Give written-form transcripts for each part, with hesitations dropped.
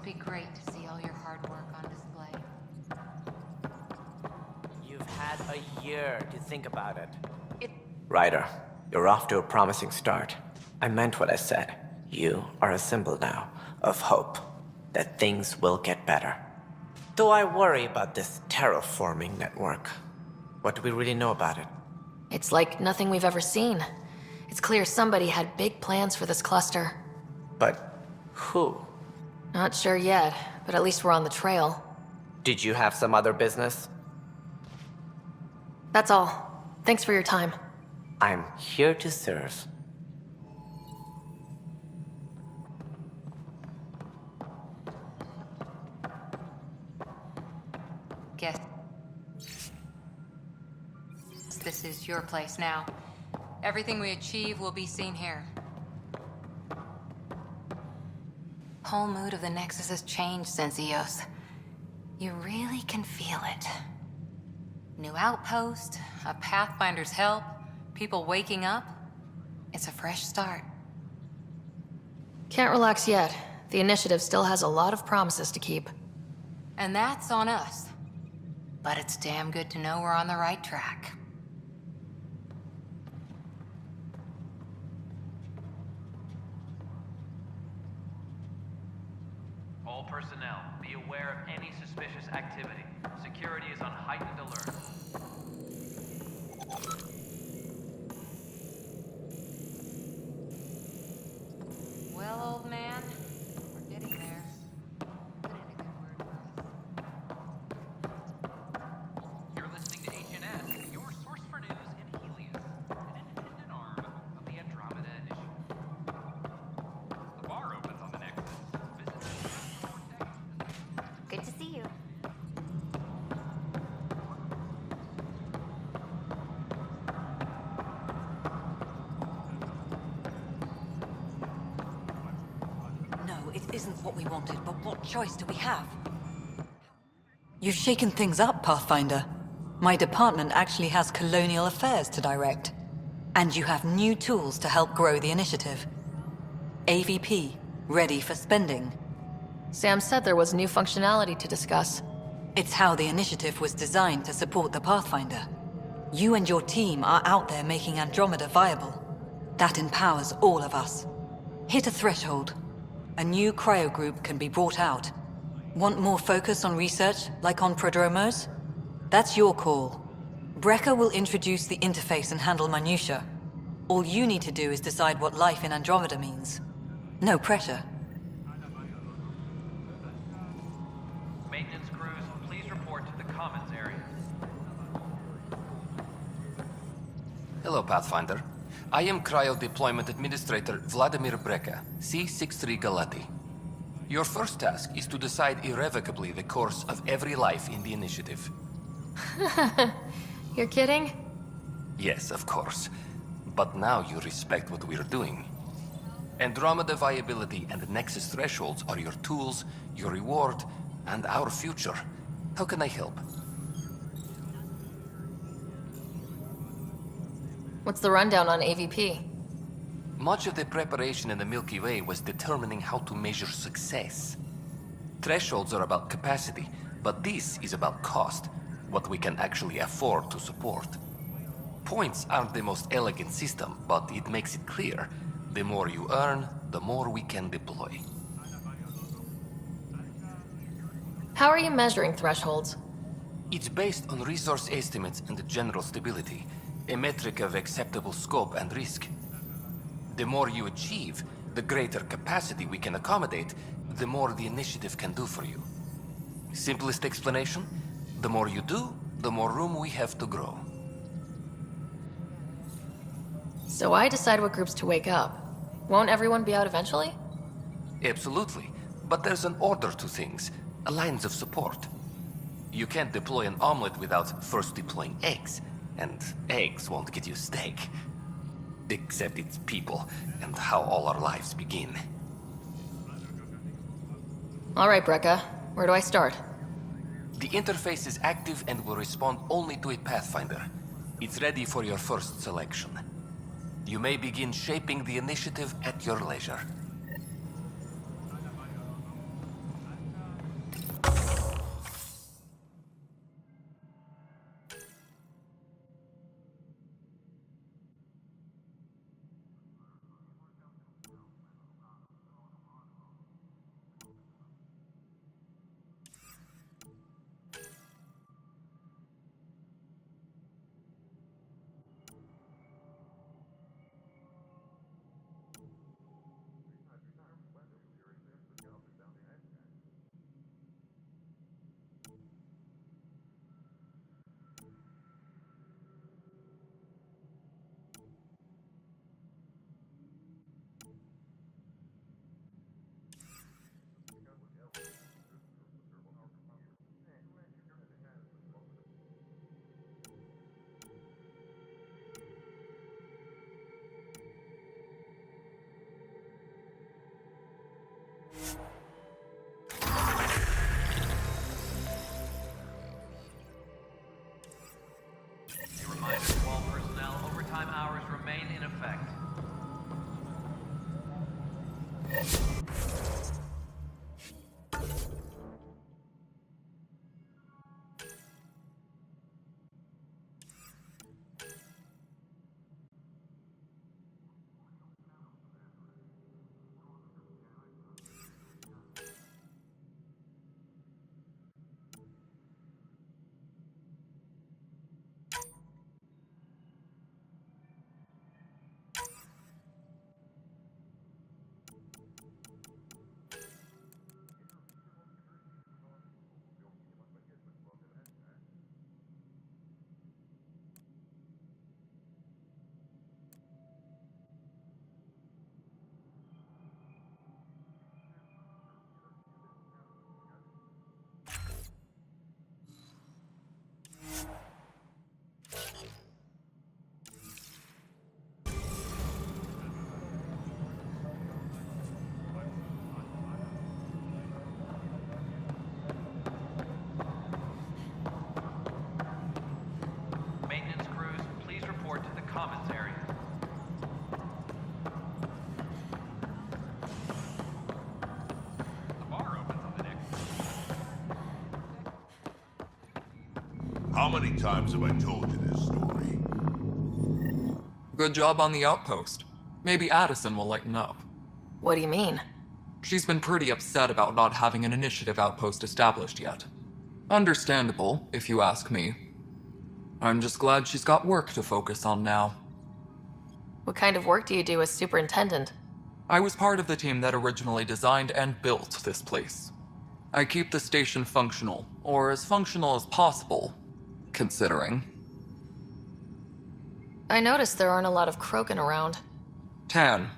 Must be great to see all your hard work on display. You've had a year to think about it. Ryder, you're off to a promising start. I meant what I said. You are a symbol now of hope that things will get better. Though I worry about this terraforming network. What do we really know about it? It's like nothing we've ever seen. It's clear somebody had big plans for this cluster. But who? Not sure yet, but at least we're on the trail. Did you have some other business? That's all. Thanks for your time. I'm here to serve. Guess this is your place now. Everything we achieve will be seen here. Whole mood of the Nexus has changed since Eos. You really can feel it. New outpost, a Pathfinder's help, people waking up. It's a fresh start. Can't relax yet. The initiative still has a lot of promises to keep. And that's on us. But it's damn good to know we're on the right track. All personnel, be aware of any suspicious activity. Security is on heightened alert. Well, old man, we're getting there. Put in a good word for us. You're listening to HNS, your source for news in Helios, an independent arm of the Andromeda initiative. The bar opens on the Nexus. Good to see you. No, it isn't what we wanted, but what choice do we have? You've shaken things up, Pathfinder. My department actually has colonial affairs to direct. And you have new tools to help grow the initiative. AVP, ready for spending. Sam said there was new functionality to discuss. It's how the initiative was designed to support the Pathfinder. You and your team are out there making Andromeda viable. That empowers all of us. Hit a threshold. A new cryo group can be brought out. Want more focus on research, like on Prodromos? That's your call. Brecker will introduce the interface and handle minutiae. All you need to do is decide what life in Andromeda means. No pressure. Maintenance crews, please report to the commons area. Hello, Pathfinder. I am Cryo Deployment Administrator Vladimir Breca, C-63 Galati. Your first task is to decide irrevocably the course of every life in the initiative. You're kidding? Yes, of course. But now you respect what we're doing. Andromeda viability and Nexus thresholds are your tools, your reward, and our future. How can I help? What's the rundown on AVP? Much of the preparation in the Milky Way was determining how to measure success. Thresholds are about capacity, but this is about cost, what we can actually afford to support. Points aren't the most elegant system, but it makes it clear. The more you earn, the more we can deploy. How are you measuring thresholds? It's based on resource estimates and general stability, a metric of acceptable scope and risk. The more you achieve, the greater capacity we can accommodate, the more the initiative can do for you. Simplest explanation? The more you do, the more room we have to grow. So I decide what groups to wake up. Won't everyone be out eventually? Absolutely. But there's an order to things, lines of support. You can't deploy an omelet without first deploying eggs, and eggs won't get you steak. Except it's people, and how all our lives begin. All right, Breca. Where do I start? The interface is active and will respond only to a Pathfinder. It's ready for your first selection. You may begin shaping the initiative at your leisure. commons area. The bar opens on the next. How many times have I told you this story? Good job on the outpost. Maybe Addison will lighten up. What do you mean? She's been pretty upset about not having an initiative outpost established yet. Understandable, if you ask me. I'm just glad she's got work to focus on now. What kind of work do you do as superintendent? I was part of the team that originally designed and built this place. I keep the station functional, or as functional as possible, considering. I noticed there aren't a lot of Krogan around. Tan,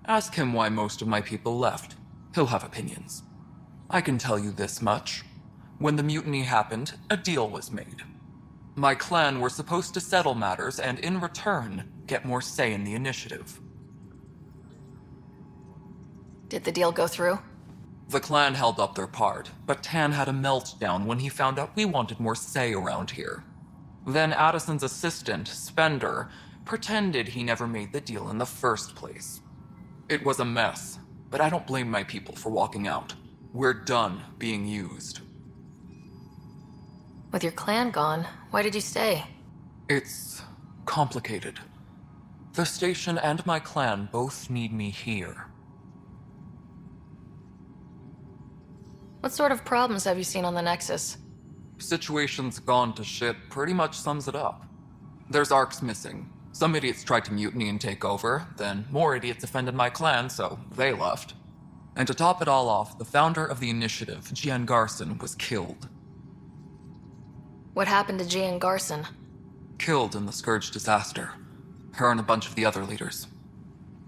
ask him why most of my people left. He'll have opinions. I can tell you this much. When the mutiny happened, a deal was made. My clan were supposed to settle matters and, in return, get more say in the initiative. Did the deal go through? The clan held up their part, but Tan had a meltdown when he found out we wanted more say around here. Then Addison's assistant, Spender, pretended he never made the deal in the first place. It was a mess, but I don't blame my people for walking out. We're done being used. With your clan gone, why did you stay? It's complicated. The station and my clan both need me here. What sort of problems have you seen on the Nexus? Situation's gone to shit pretty much sums it up. There's arcs missing. Some idiots tried to mutiny and take over, then more idiots offended my clan, so they left. And to top it all off, the founder of the initiative, Gian Garson, was killed. What happened to Gian Garson? Killed in the Scourge disaster. Her and a bunch of the other leaders.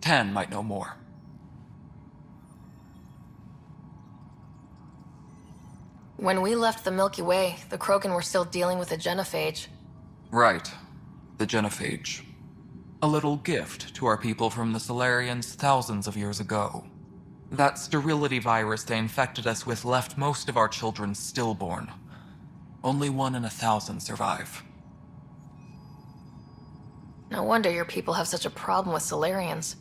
Tan might know more. When we left the Milky Way, the Krogan were still dealing with the genophage. Right. The genophage. A little gift to our people from the Solarians thousands of years ago. That sterility virus they infected us with left most of our children stillborn. Only 1 in 1,000 survive. No wonder your people have such a problem with Solarians.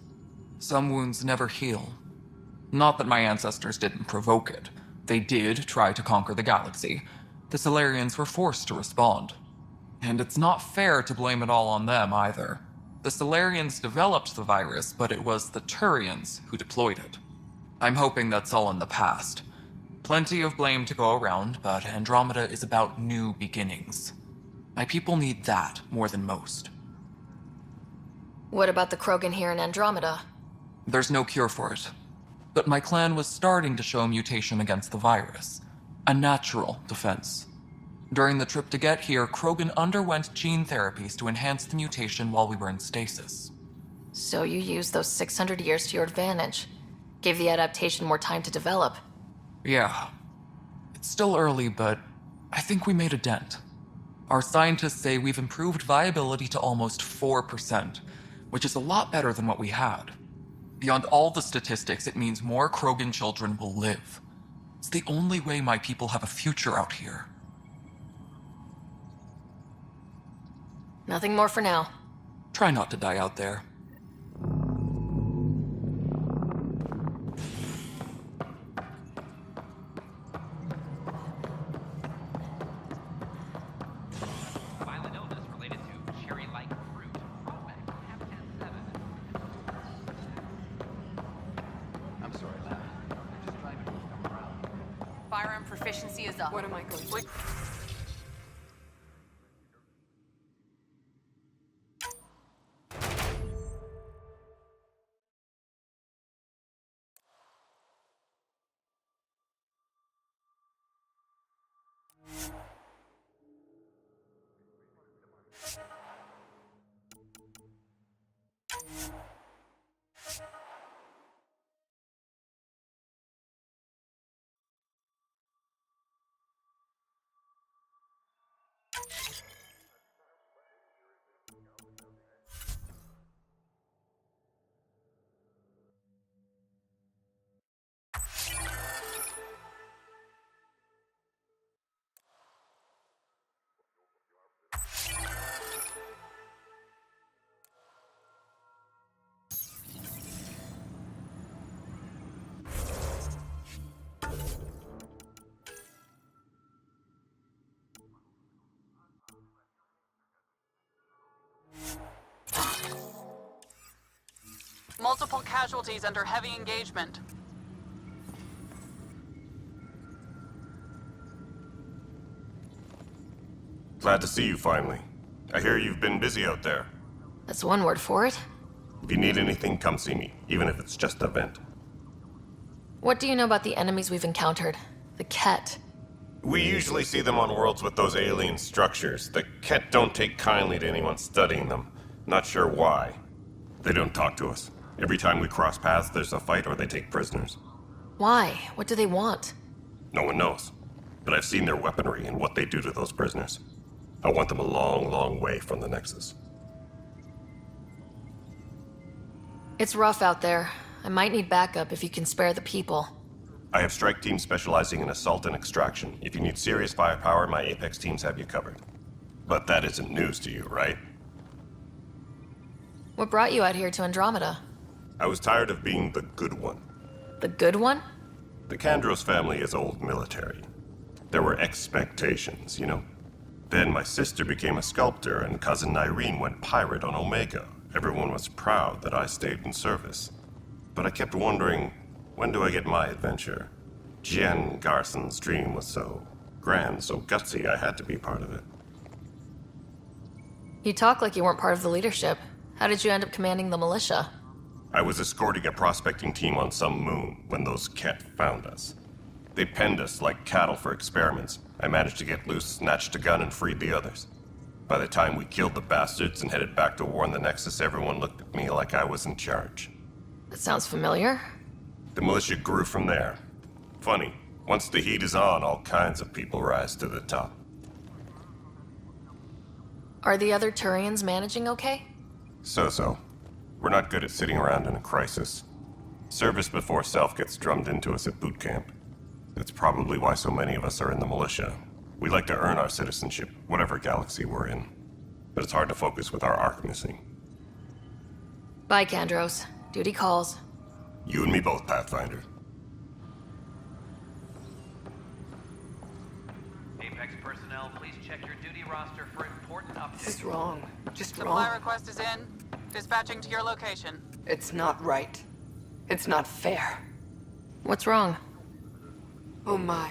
Some wounds never heal. Not that my ancestors didn't provoke it. They did try to conquer the galaxy. The Solarians were forced to respond. And it's not fair to blame it all on them either. The Solarians developed the virus, but it was the Turians who deployed it. I'm hoping that's all in the past. Plenty of blame to go around, but Andromeda is about new beginnings. My people need that more than most. What about the Krogan here in Andromeda? There's no cure for it. But my clan was starting to show a mutation against the virus. A natural defense. During the trip to get here, Krogan underwent gene therapies to enhance the mutation while we were in stasis. So you used those 600 years to your advantage. Gave the adaptation more time to develop. Yeah. It's still early, but I think we made a dent. Our scientists say we've improved viability to almost 4%, which is a lot better than what we had. Beyond all the statistics, it means more Krogan children will live. It's the only way my people have a future out here. Nothing more for now. Try not to die out there. Violent illness related to cherry-like fruit. Prospect, Habitat 7. I'm sorry, lad. They're just trying to come around. Firearm proficiency is up. What am I going to... Multiple casualties under heavy engagement. Glad to see you finally. I hear you've been busy out there. That's one word for it. If you need anything, come see me, even if it's just a vent. What do you know about the enemies we've encountered? The Ket. We usually see them on worlds with those alien structures. The Ket don't take kindly to anyone studying them. Not sure why. They don't talk to us. Every time we cross paths, there's a fight or they take prisoners. Why? What do they want? No one knows. But I've seen their weaponry and what they do to those prisoners. I want them a long, long way from the Nexus. It's rough out there. I might need backup if you can spare the people. I have strike teams specializing in assault and extraction. If you need serious firepower, my Apex teams have you covered. But that isn't news to you, right? What brought you out here to Andromeda? I was tired of being the good one. The good one? The Kandros family is old military. There were expectations, you know? Then my sister became a sculptor and cousin Irene went pirate on Omega. Everyone was proud that I stayed in service. But I kept wondering, when do I get my adventure? Jen Garson's dream was so grand, so gutsy, I had to be part of it. You talk like you weren't part of the leadership. How did you end up commanding the militia? I was escorting a prospecting team on some moon when those Ket found us. They penned us like cattle for experiments. I managed to get loose, snatched a gun, and freed the others. By the time we killed the bastards and headed back to war in the Nexus, everyone looked at me like I was in charge. That sounds familiar. The militia grew from there. Funny, once the heat is on, all kinds of people rise to the top. Are the other Turians managing okay? So-so. We're not good at sitting around in a crisis. Service before self gets drummed into us at boot camp. That's probably why so many of us are in the militia. We like to earn our citizenship, whatever galaxy we're in. But it's hard to focus with our arc missing. Bye, Kandros. Duty calls. You and me both, Pathfinder. Apex personnel, please check your duty roster for important updates. This is wrong. Just Supply wrong. request is in. Dispatching to your location. It's not right. It's not fair. What's wrong? Oh my,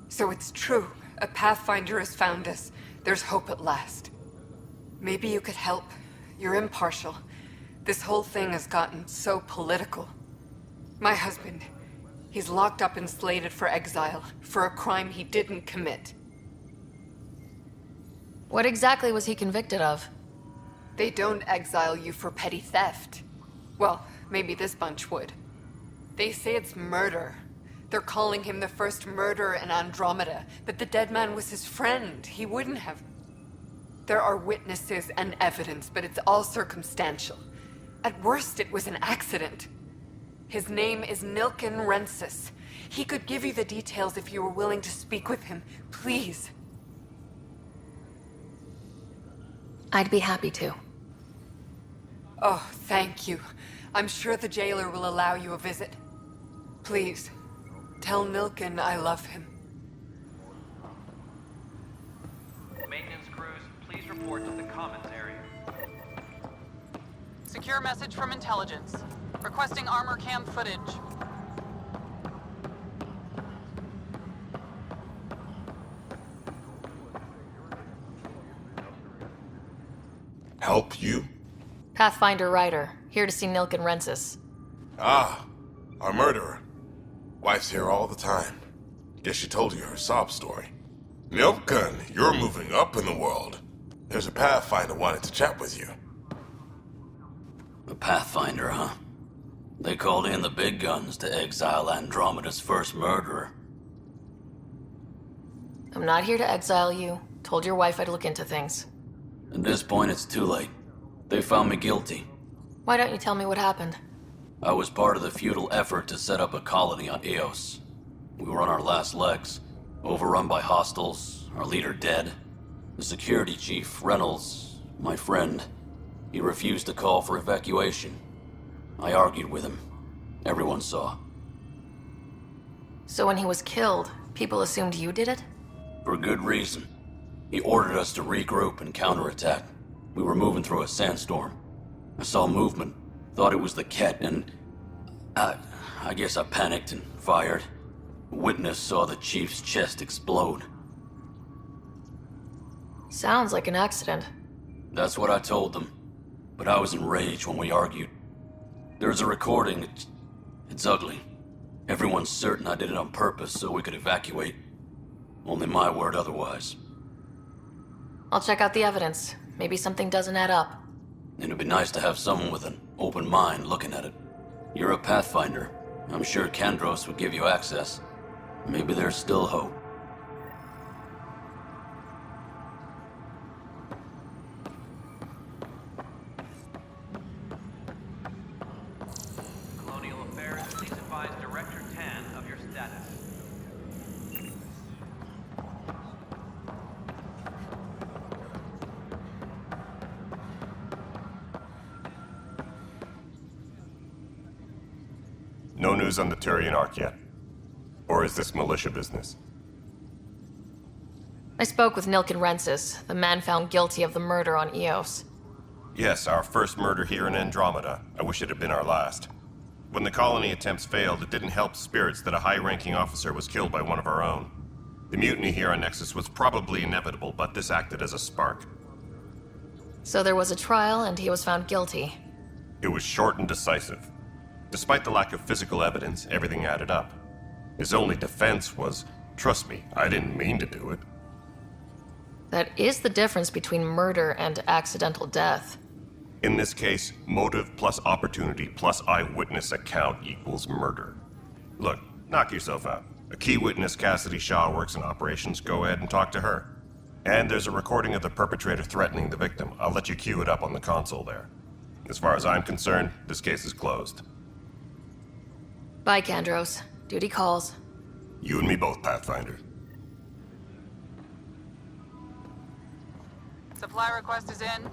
So it's true. A Pathfinder has found us. There's hope at last. Maybe you could help. You're impartial. This whole thing has gotten so political. My husband, he's locked up and slated for exile for a crime he didn't commit. What exactly was he convicted of? They don't exile you for petty theft. Well, maybe this bunch would. They say it's murder. They're calling him the first murderer in Andromeda, but the dead man was his friend. He wouldn't have. There are witnesses and evidence, but it's all circumstantial. At worst, it was an accident. His name is Nilken Rensis. He could give you the details if you were willing to speak with him. Please. I'd be happy to. Oh, thank you. I'm sure the jailer will allow you a visit. Please, tell Nilken I love him. Maintenance crews, please report to the commons area. Secure message from intelligence. Requesting armor cam footage. Help you? Pathfinder Ryder, here to see Nilken Rensis. Ah, our murderer. Wife's here all the time. Guess she told you her sob story. Nilken, you're moving up in the world. There's a Pathfinder wanted to chat with you. A Pathfinder, huh? They called in the big guns to exile Andromeda's first murderer. I'm not here to exile you. Told your wife I'd look into things. At this point, it's too late. They found me guilty. Why don't you tell me what happened? I was part of the futile effort to set up a colony on Eos. We were on our last legs, overrun by hostiles, our leader dead. The security chief, Reynolds, my friend, he refused to call for evacuation. I argued with him. Everyone saw. So when he was killed, people assumed you did it? For good reason. He ordered us to regroup and counterattack. We were moving through a sandstorm. I saw movement, Thought it was the cat, and I guess I panicked and fired. Witness saw the chief's chest explode. Sounds like an accident. That's what I told them. But I was enraged when we argued. There's a recording. It's ugly. Everyone's certain I did it on purpose so we could evacuate. Only my word otherwise. I'll check out the evidence. Maybe something doesn't add up. It'd be nice to have someone with an open mind looking at it. You're a Pathfinder. I'm sure Kandros would give you access. Maybe there's still hope. Colonial Affairs, please advise Director 10 of your status. No news on the Turian Ark yet? Or is this militia business? I spoke with Nilken Rensis, the man found guilty of the murder on Eos. Yes, our first murder here in Andromeda. I wish it had been our last. When the colony attempts failed, it didn't help spirits that a high-ranking officer was killed by one of our own. The mutiny here on Nexus was probably inevitable, but this acted as a spark. So there was a trial and he was found guilty. It was short and decisive. Despite the lack of physical evidence, everything added up. His only defense was, trust me, I didn't mean to do it. That is the difference between murder and accidental death. In this case, motive plus opportunity plus eyewitness account equals murder. Look, knock yourself out. A key witness, Cassidy Shaw, works in operations. Go ahead and talk to her. And there's a recording of the perpetrator threatening the victim. I'll let you cue it up on the console there. As far as I'm concerned, this case is closed. Bye, Kandros. Duty calls. You and me both, Pathfinder. Supply request is in.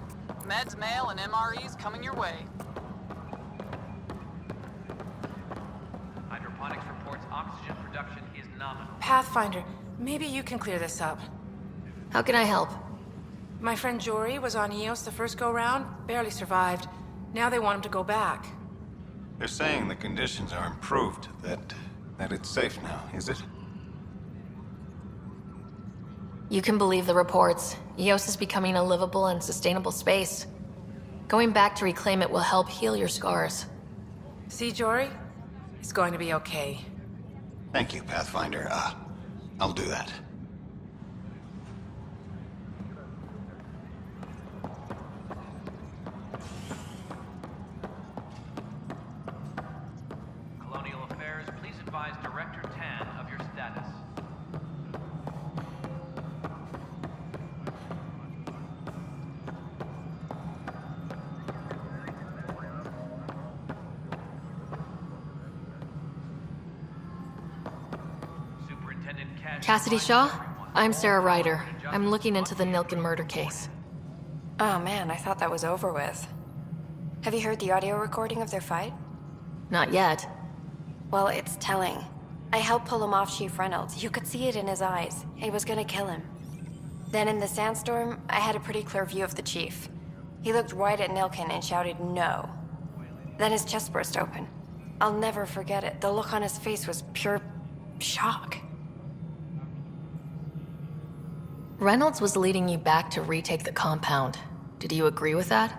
Meds, mail, and MREs coming your way. Hydroponics reports oxygen production is nominal. Pathfinder, maybe you can clear this up. How can I help? My friend Jory was on Eos the first go-round, barely survived. Now they want him to go back. They're saying the conditions are improved, that it's safe now, is it? You can believe the reports. Eos is becoming a livable and sustainable space. Going back to reclaim it will help heal your scars. See, Jory? It's going to be okay. Thank you, Pathfinder. I'll do that. Colonial Affairs, please advise Director 10 of your status. Superintendent Cassidy Shaw? I'm Sarah Ryder. I'm looking into the Nilken murder case. Oh man, I thought that was over with. Have you heard the audio recording of their fight? Not yet. Well, it's telling. I helped pull him off Chief Reynolds. You could see it in his eyes. He was gonna kill him. Then in the sandstorm, I had a pretty clear view of the Chief. He looked right at Nilken and shouted no. Then his chest burst open. I'll never forget it. The look on his face was pure shock. Reynolds was leading you back to retake the compound. Did you agree with that?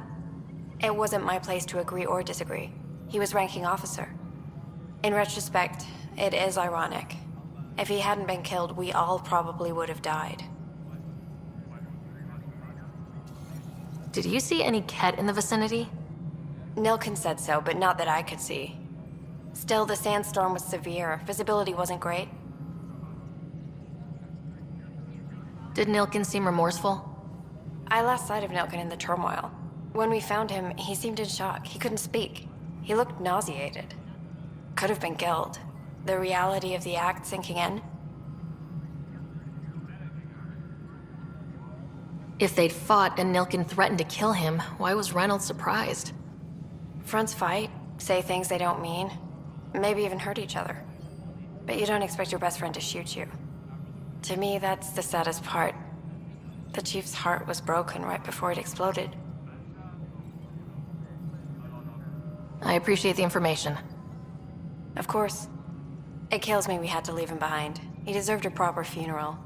It wasn't my place to agree or disagree. He was ranking officer. In retrospect, it is ironic. If he hadn't been killed, we all probably would have died. Did you see any Ket in the vicinity? Nilken said so, but not that I could see. Still, the sandstorm was severe. Visibility wasn't great. Did Nilken seem remorseful? I lost sight of Nilken in the turmoil. When we found him, he seemed in shock. He couldn't speak. He looked nauseated. Could have been guilt. The reality of the act sinking in. If they'd fought and Nilken threatened to kill him, why was Reynolds surprised? Fronts fight, say things they don't mean, maybe even hurt each other. But you don't expect your best friend to shoot you. To me, that's the saddest part. The Chief's heart was broken right before it exploded. I appreciate the information. Of course. It kills me we had to leave him behind. He deserved a proper funeral.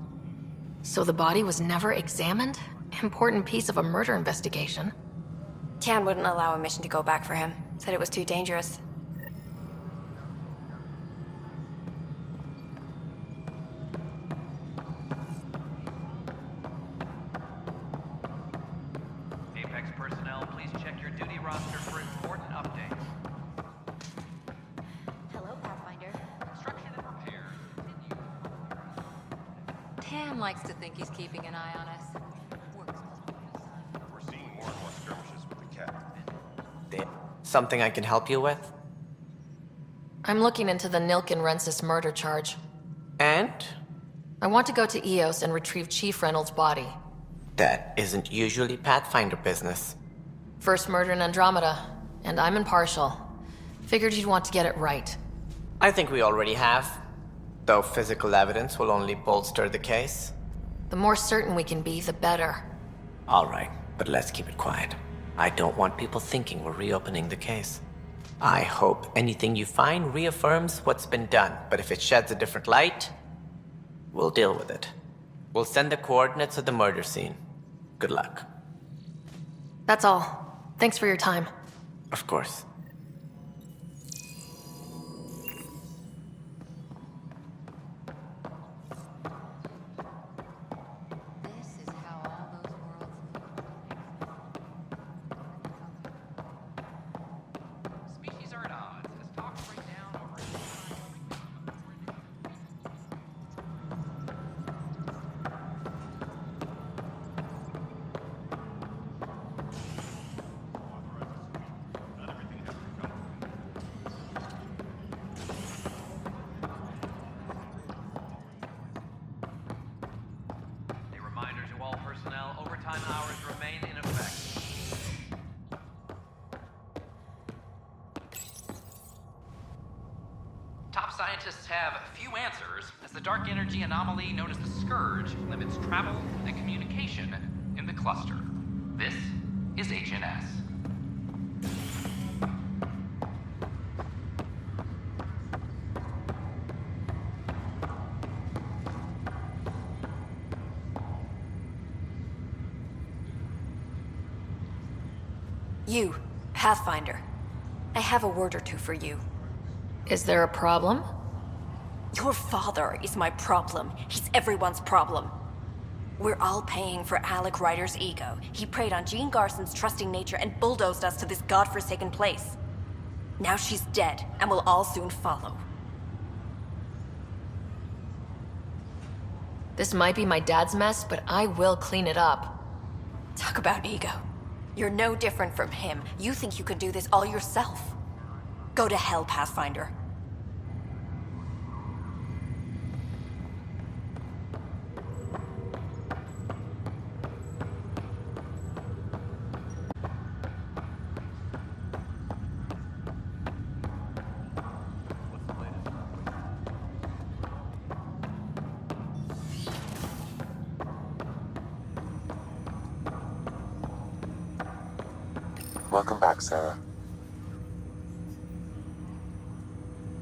So the body was never examined? Important piece of a murder investigation. Tian wouldn't allow a mission to go back for him. Said it was too dangerous. Apex personnel, please check your duty roster for important updates. Hello, Pathfinder. Construction and repair. Tam likes to think he's keeping an eye on us. We're seeing more and more skirmishes with the cat. Something I can help you with? I'm looking into the Nilkin Rensis murder charge. And? I want to go to Eos and retrieve Chief Reynolds' body. That isn't usually Pathfinder business. First murder in Andromeda, and I'm impartial. Figured you'd want to get it right. I think we already have. Though physical evidence will only bolster the case. The more certain we can be, the better. Alright, but let's keep it quiet. I don't want people thinking we're reopening the case. I hope anything you find reaffirms what's been done, but if it sheds a different light, we'll deal with it. We'll send the coordinates of the murder scene. Good luck. That's all. Thanks for your time. Of course. This is how all those worlds. Species are at odds as talks break down over A reminder to all personnel, overtime hours remain in effect. Top scientists have few answers, as the dark energy anomaly known as the Scourge limits travel and communication in the cluster. This is HNS. You, Pathfinder. I have a word or two for you. Is there a problem? Your father is my problem. He's everyone's problem. We're all paying for Alec Ryder's ego. He preyed on Jean Garson's trusting nature and bulldozed us to this godforsaken place. Now she's dead, and we'll all soon follow. This might be my dad's mess, but I will clean it up. Talk about ego. You're no different from him. You think you can do this all yourself. Go to hell, Pathfinder. Welcome back, Sarah.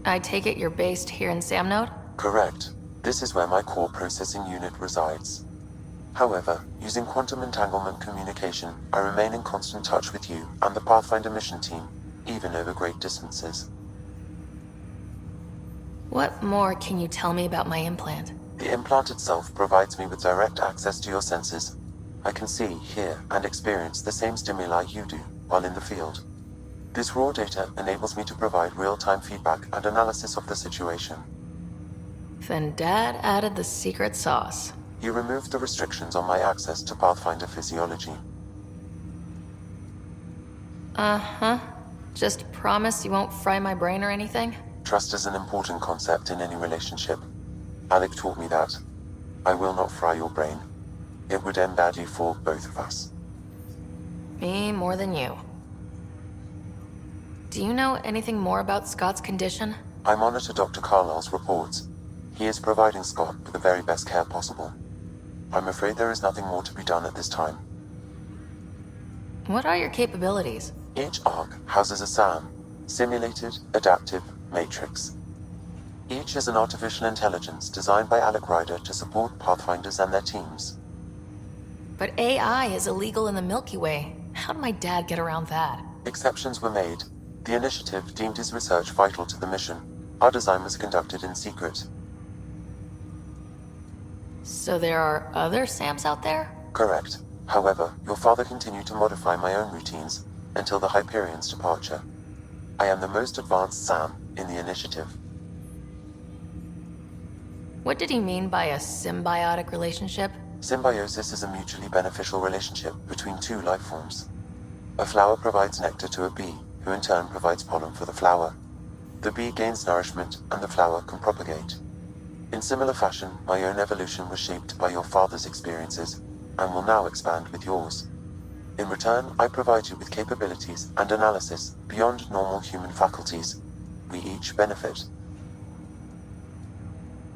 I take it you're based here in Samnode? Correct. This is where my core processing unit resides. However, using quantum entanglement communication, I remain in constant touch with you and the Pathfinder mission team, even over great distances. What more can you tell me about my implant? The implant itself provides me with direct access to your senses. I can see, hear, and experience the same stimuli you do while in the field. This raw data enables me to provide real-time feedback and analysis of the situation. Then Dad added the secret sauce. You removed the restrictions on my access to Pathfinder physiology. Uh-huh. Just promise you won't fry my brain or anything? Trust is an important concept in any relationship. Alec taught me that. I will not fry your brain. It would end badly for both of us. Me more than you. Do you know anything more about Scott's condition? I monitor Dr. Carlisle's reports. He is providing Scott with the very best care possible. I'm afraid there is nothing more to be done at this time. What are your capabilities? Each ARC houses a SAM, Simulated Adaptive Matrix. Each is an artificial intelligence designed by Alec Ryder to support Pathfinders and their teams. But AI is illegal in the Milky Way. How did my dad get around that? Exceptions were made. The initiative deemed his research vital to the mission. Our design was conducted in secret. So there are other Sams out there? Correct. However, your father continued to modify my own routines until the Hyperion's departure. I am the most advanced Sam in the initiative. What did he mean by a symbiotic relationship? Symbiosis is a mutually beneficial relationship between two life forms. A flower provides nectar to a bee, who in turn provides pollen for the flower. The bee gains nourishment, and the flower can propagate. In similar fashion, my own evolution was shaped by your father's experiences, and will now expand with yours. In return, I provide you with capabilities and analysis beyond normal human faculties. We each benefit.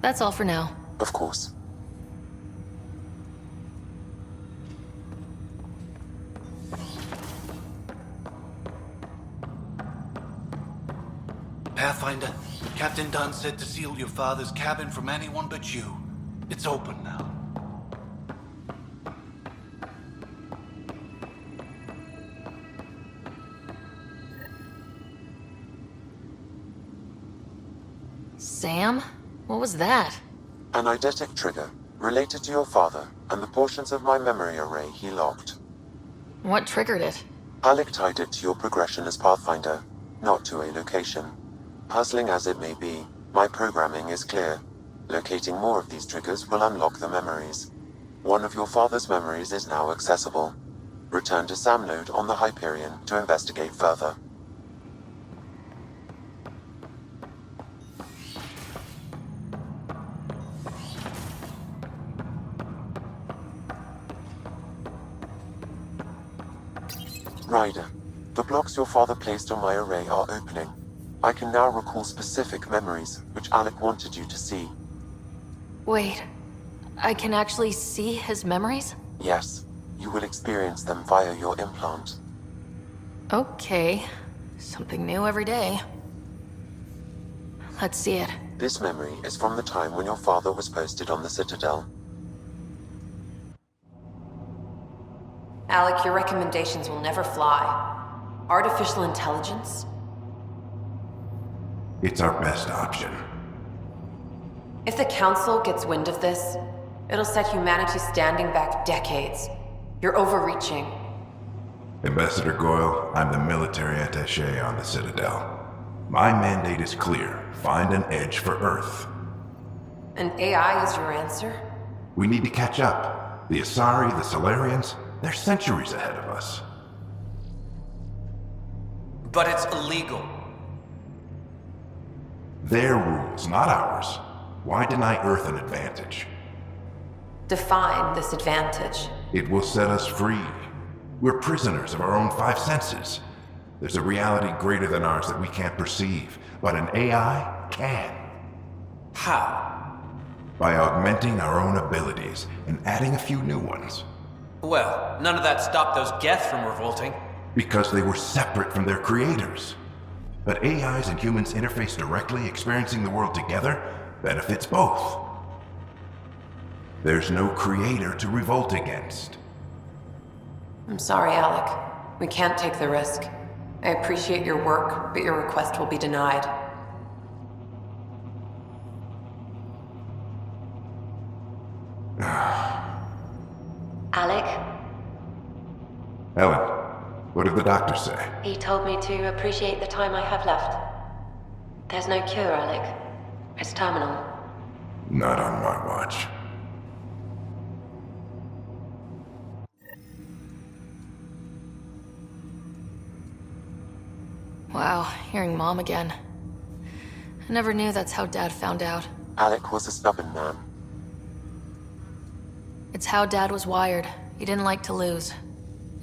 That's all for now. Of course. Pathfinder, Captain Dunn said to seal your father's cabin from anyone but you. It's open now. Sam? What was that? An eidetic trigger, related to your father, and the portions of my memory array he locked. What triggered it? Alec tied it to your progression as Pathfinder, not to a location. Puzzling as it may be, my programming is clear. Locating more of these triggers will unlock the memories. One of your father's memories is now accessible. Return to Sam node on the Hyperion to investigate further. Ryder, the blocks your father placed on my array are opening. I can now recall specific memories, which Alec wanted you to see. Wait, I can actually see his memories? Yes, you will experience them via your implant. Okay, something new every day. Let's see it. This memory is from the time when your father was posted on the Citadel. Alec, your recommendations will never fly. Artificial intelligence? It's our best option. If the Council gets wind of this, it'll set humanity standing back decades. You're overreaching. Ambassador Goyle, I'm the military attaché on the Citadel. My mandate is clear. Find an edge for Earth. And AI is your answer? We need to catch up. The Asari, the Solarians, they're centuries ahead of us. But it's illegal. Their rules, not ours. Why deny Earth an advantage? Define this advantage. It will set us free. We're prisoners of our own five senses. There's a reality greater than ours that we can't perceive, but an AI can. How? By augmenting our own abilities and adding a few new ones. Well, none of that stopped those Geth from revolting. Because they were separate from their creators. But AIs and humans interface directly, experiencing the world together benefits both. There's no creator to revolt against. I'm sorry, Alec. We can't take the risk. I appreciate your work, but your request will be denied. Alec? Ellen, what did the doctor say? He told me to appreciate the time I have left. There's no cure, Alec. It's terminal. Not on my watch. Wow, hearing Mom again. I never knew that's how Dad found out. Alec was a stubborn man. It's how Dad was wired. He didn't like to lose.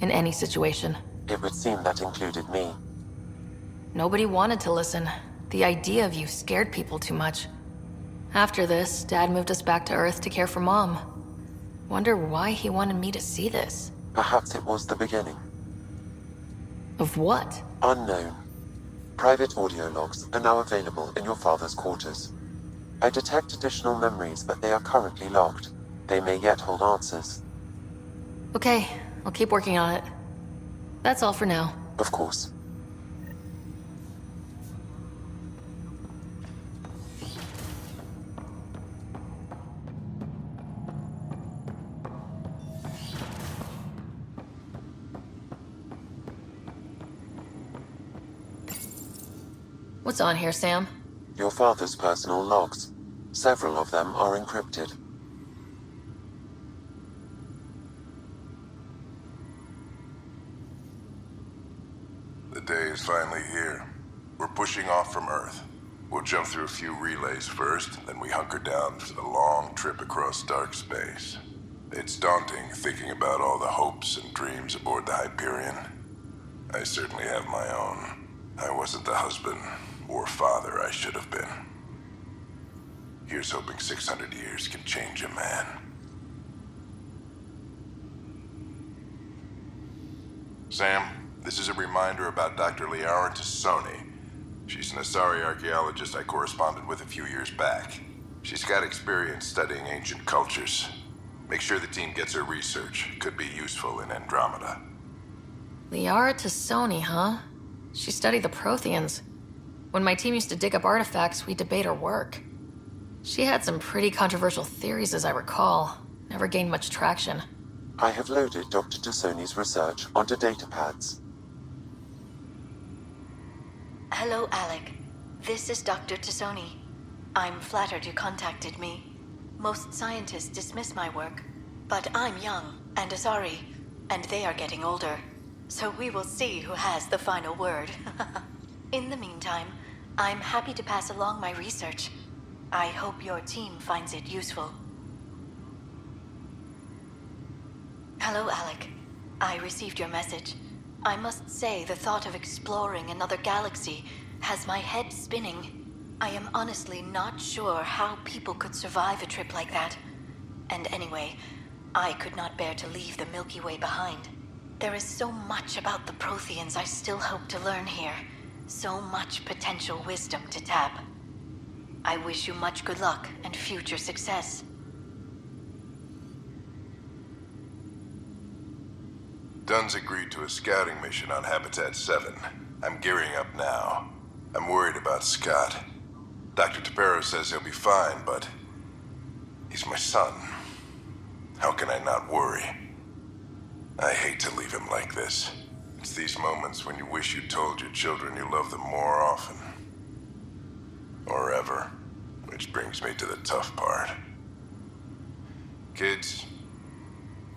In any situation. It would seem that included me. Nobody wanted to listen. The idea of you scared people too much. After this, Dad moved us back to Earth to care for Mom. Wonder why he wanted me to see this. Perhaps it was the beginning. Of what? Unknown. Private audio logs are now available in your father's quarters. I detect additional memories, but they are currently locked. They may yet hold answers. Okay, I'll keep working on it. That's all for now. Of course. What's on here, Sam? Your father's personal logs. Several of them are encrypted. The day is finally here. We're pushing off from Earth. We'll jump through a few relays first, then we hunker down for the long trip across dark space. It's daunting thinking about all the hopes and dreams aboard the Hyperion. I certainly have my own. I wasn't the husband or father I should have been. Here's hoping 600 years can change a man. Sam, this is a reminder about Dr. Liara Tassoni. She's an Asari archaeologist I corresponded with a few years back. She's got experience studying ancient cultures. Make sure the team gets her research. Could be useful in Andromeda. Liara Tassoni, huh? She studied the Protheans. When my team used to dig up artifacts, we'd debate her work. She had some pretty controversial theories, as I recall. Never gained much traction. I have loaded Dr. Tassoni's research onto datapads. Hello, Alec. This is Dr. Tassoni. I'm flattered you contacted me. Most scientists dismiss my work, but I'm young and Asari, and they are getting older. So we will see who has the final word. In the meantime, I'm happy to pass along my research. I hope your team finds it useful. Hello, Alec. I received your message. I must say the thought of exploring another galaxy has my head spinning. I am honestly not sure how people could survive a trip like that. And anyway, I could not bear to leave the Milky Way behind. There is so much about the Protheans I still hope to learn here. So much potential wisdom to tap. I wish you much good luck and future success. Dunn's agreed to a scouting mission on Habitat 7. I'm gearing up now. I'm worried about Scott. Dr. Tapero says he'll be fine, but he's my son. How can I not worry? I hate to leave him like this. It's these moments when you wish you told your children you love them more often. Or ever. Which brings me to the tough part. Kids,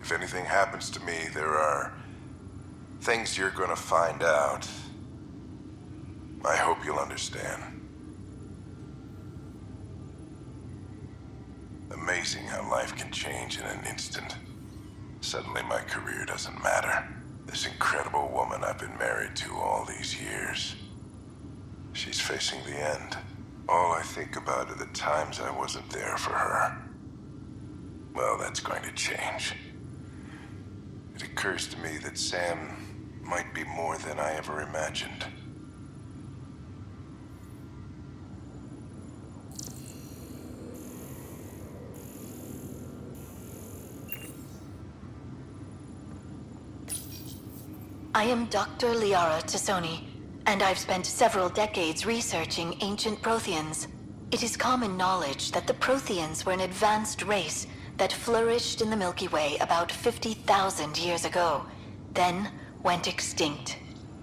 if anything happens to me, there are things you're gonna find out. I hope you'll understand. Amazing how life can change in an instant. Suddenly my career doesn't matter. This incredible woman I've been married to all these years. She's facing the end. All I think about are the times I wasn't there for her. Well, that's going to change. It occurs to me that Sam might be more than I ever imagined. I am Dr. Liara Tassoni, and I've spent several decades researching ancient Protheans. It is common knowledge that the Protheans were an advanced race that flourished in the Milky Way about 50,000 years ago, then went extinct.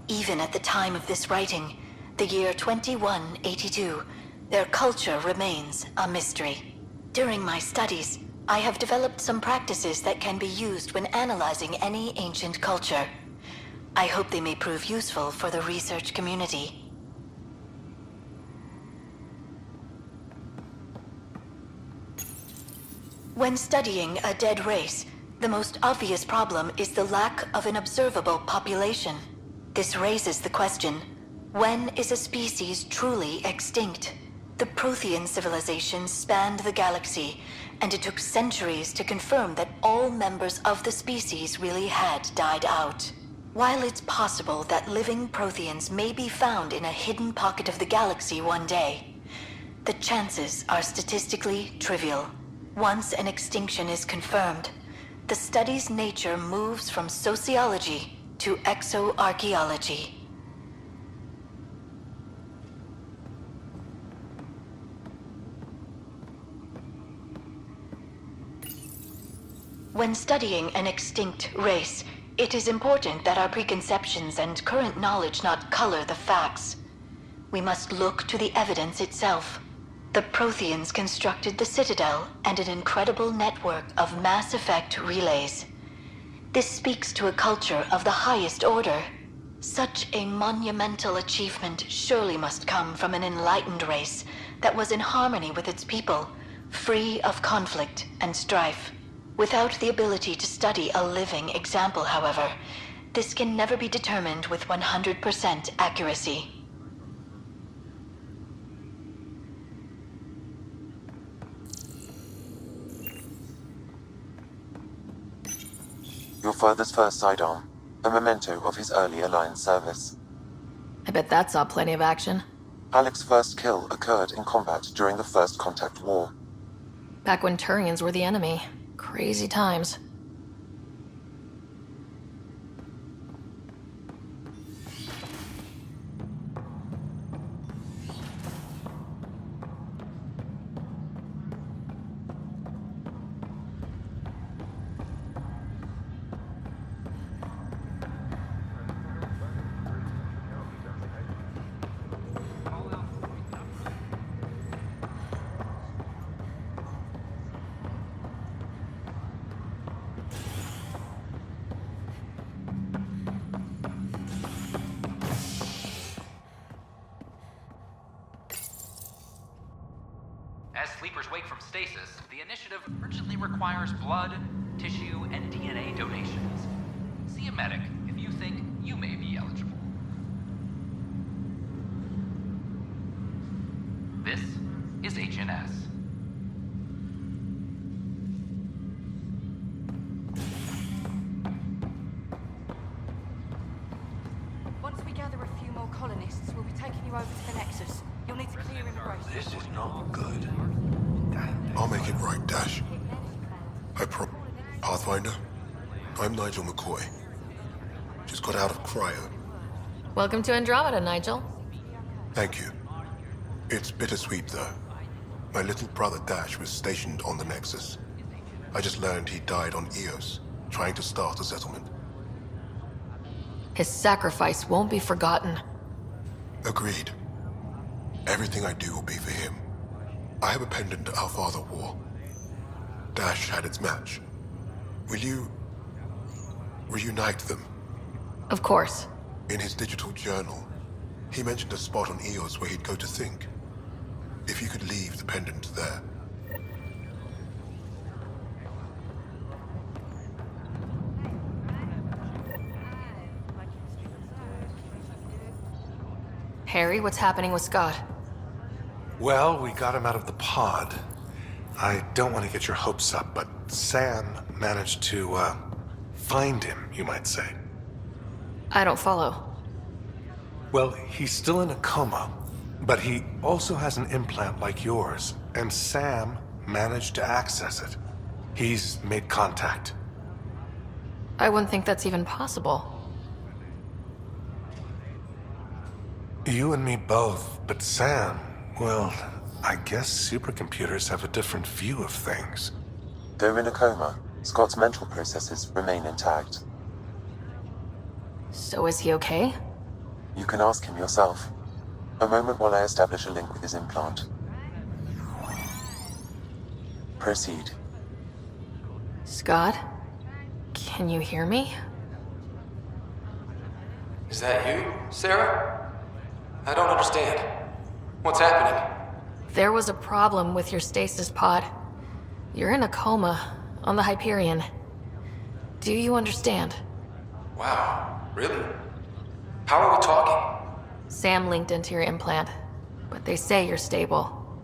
Even at the time of this writing, the year 2182, their culture remains a mystery. During my studies, I have developed some practices that can be used when analyzing any ancient culture. I hope they may prove useful for the research community. When studying a dead race, the most obvious problem is the lack of an observable population. This raises the question, when is a species truly extinct? The Prothean civilization spanned the galaxy, and it took centuries to confirm that all members of the species really had died out. While it's possible that living Protheans may be found in a hidden pocket of the galaxy one day, the chances are statistically trivial. Once an extinction is confirmed, the study's nature moves from sociology to exoarchaeology. When studying an extinct race, it is important that our preconceptions and current knowledge not color the facts. We must look to the evidence itself. The Protheans constructed the Citadel and an incredible network of mass effect relays. This speaks to a culture of the highest order. Such a monumental achievement surely must come from an enlightened race that was in harmony with its people, free of conflict and strife. Without the ability to study a living example, however, this can never be determined with 100% accuracy. Your father's first sidearm, a memento of his early Alliance service. I bet that saw plenty of action. Alec's first kill occurred in combat during the First Contact War. Back when Turians were the enemy. Crazy times. As sleepers wake from stasis, the initiative urgently requires blood, tissue, and DNA donations. See a medic if you think you may be eligible. This is HNS. Once we gather a few more colonists, we'll be taking you over to the Nexus. You'll need to clear immigration. This is not good. I'll make it right, Dash. Pathfinder, I'm Nigel McCoy. Just got out of cryo. Welcome to Andromeda, Nigel. Thank you. It's bittersweet, though. My little brother Dash was stationed on the Nexus. I just learned he died on Eos, trying to start a settlement. His sacrifice won't be forgotten. Agreed. Everything I do will be for him. I have a pendant our father wore. Dash had its match. Will you reunite them? Of course. In his digital journal, he mentioned a spot on Eos where he'd go to think. If you could leave the pendant there. Harry, what's happening with Scott? Well, we got him out of the pod. I don't want to get your hopes up, but Sam managed to, find him, you might say. I don't follow. Well, he's still in a coma, but he also has an implant like yours, and Sam managed to access it. He's made contact. I wouldn't think that's even possible. You and me both, but Sam, well, I guess supercomputers have a different view of things. Though in a coma, Scott's mental processes remain intact. So is he okay? You can ask him yourself. A moment while I establish a link with his implant. Proceed. Scott? Can you hear me? Is that you, Sarah? I don't understand. What's happening? There was a problem with your stasis pod. You're in a coma on the Hyperion. Do you understand? Wow, really? How are we talking? Sam linked into your implant, but they say you're stable.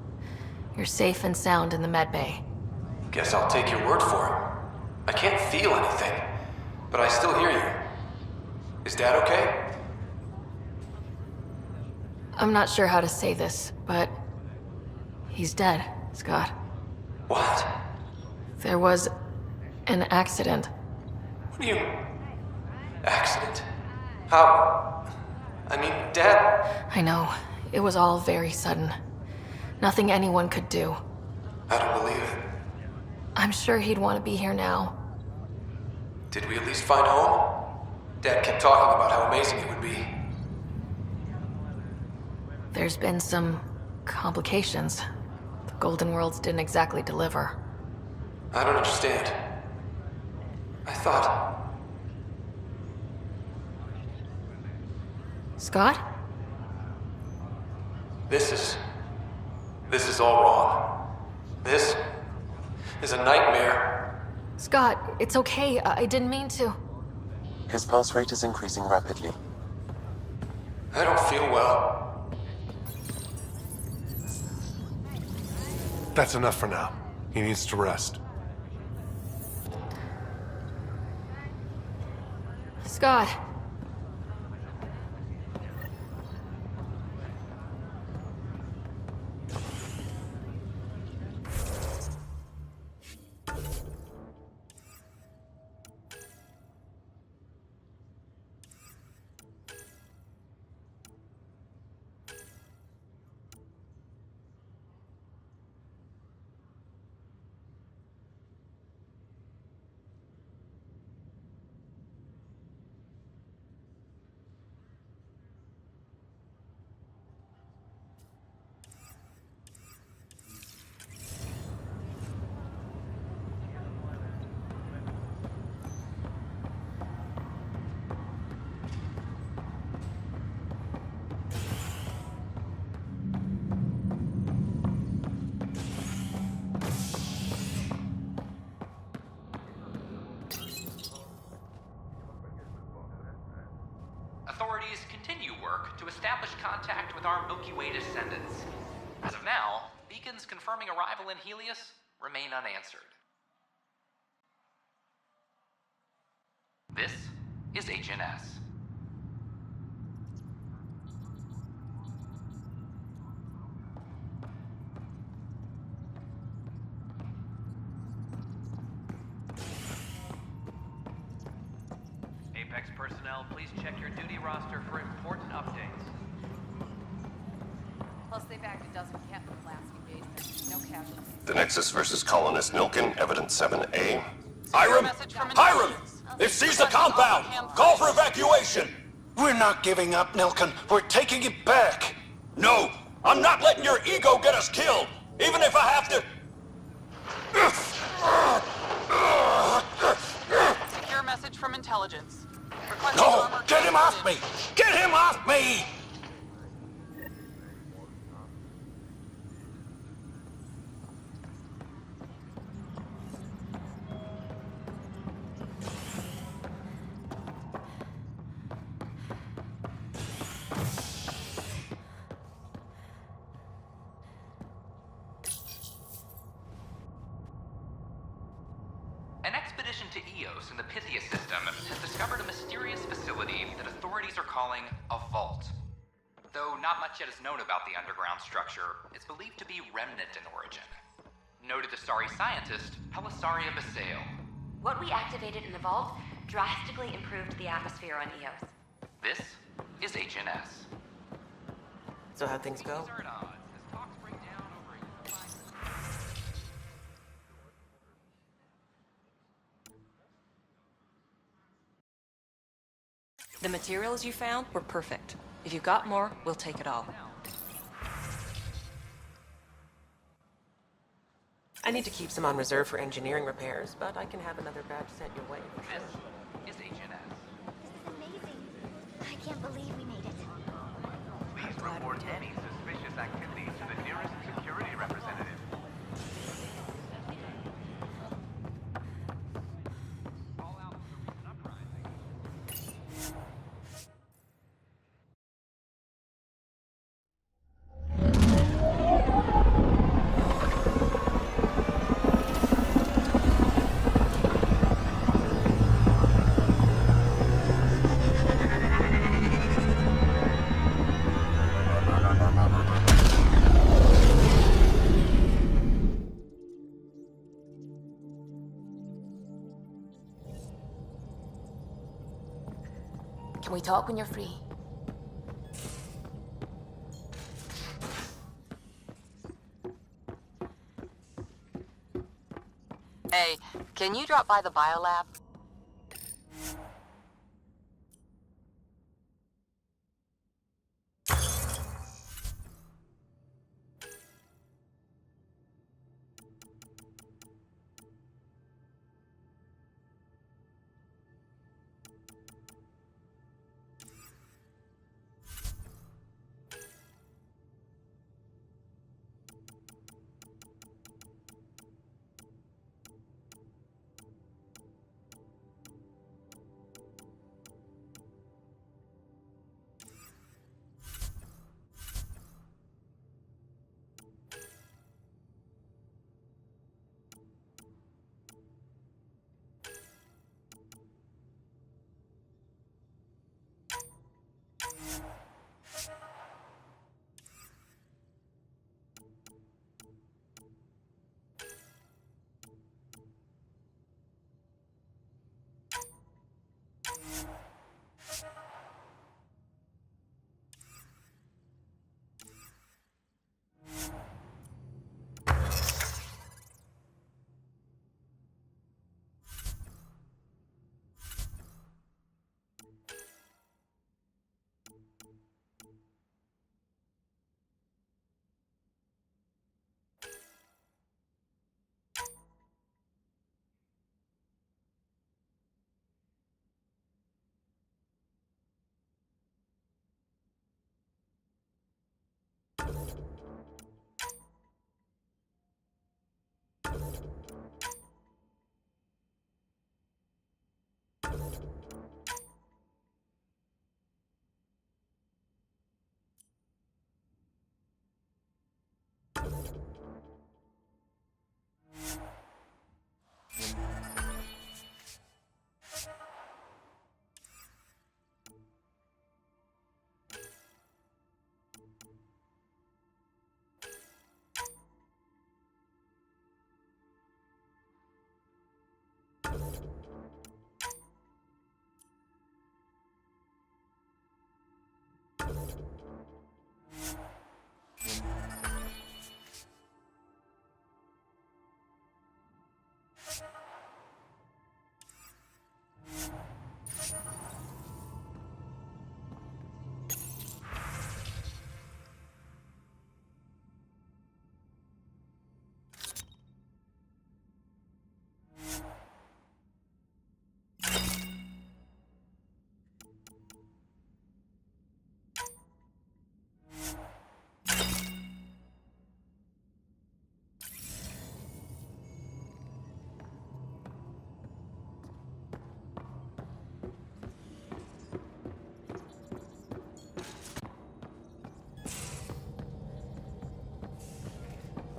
You're safe and sound in the medbay. Guess I'll take your word for it. I can't feel anything, but I still hear you. Is Dad okay? I'm not sure how to say this, but he's dead, Scott. What? There was an accident. What do you... Accident? How... I mean, Dad... I know. It was all very sudden. Nothing anyone could do. I don't believe it. I'm sure he'd want to be here now. Did we at least find home? Dad kept talking about how amazing it would be. There's been some complications. The Golden Worlds didn't exactly deliver. I don't understand. I thought... Scott? This is all wrong. This is a nightmare. Scott, it's okay. I didn't mean to. His pulse rate is increasing rapidly. I don't feel well. That's enough for now. He needs to rest. Scott. Authorities continue work to establish contact with our Milky Way descendants. As of now, beacons confirming arrival in Helios remain unanswered. This is HNS. Apex personnel, please check your duty roster for important updates. Plus, they bagged a dozen cat from last engagement. No casualties. The Nexus versus colonist Nilken, evidence 7A. Hiram! Hiram! They've seized the compound! Call for evacuation! We're not giving up, Nilken. We're taking it back. No! I'm not letting your ego get us killed! Even if I have to... Secure message from intelligence. No! Get him off me! Get him off me! An expedition to Eos in the Pythia system has discovered a mysterious facility that authorities are calling a vault. Though not much yet is known about the underground structure, it's believed to be remnant in origin. Noted Asari scientist Pelisaria Basale. What we activated in the vault drastically improved the atmosphere on Eos. This is HNS. So how'd things go? The materials you found were perfect. If you've got more, we'll take it all. I need to keep some on reserve for engineering repairs, but I can have another batch sent your way. This is HNS. Amazing. I can't believe we made it. Please report any suspicious activity to the nearest security representative. Can we talk when you're free? Hey, can you drop by the biolab?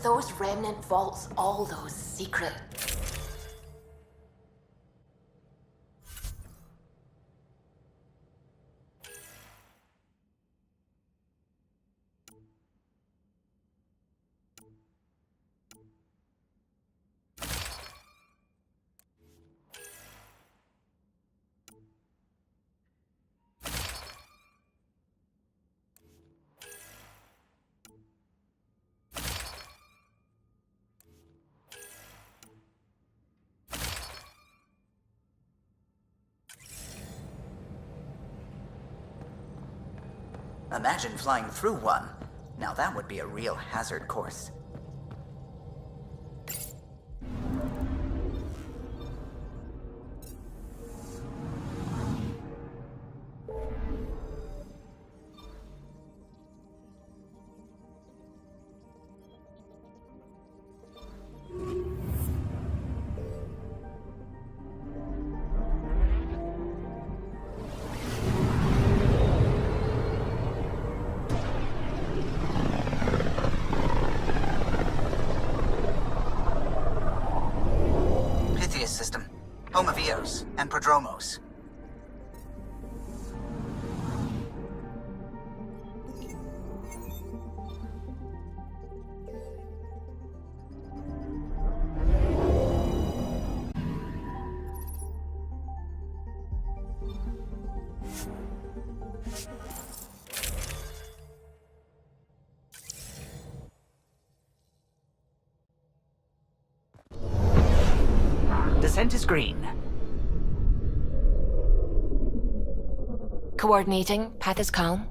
Those remnant vaults, all those secret. Imagine flying through one. Now that would be a real hazard course. System, home of Eos and Prodromos. Descent is green. Coordinating. Path is calm.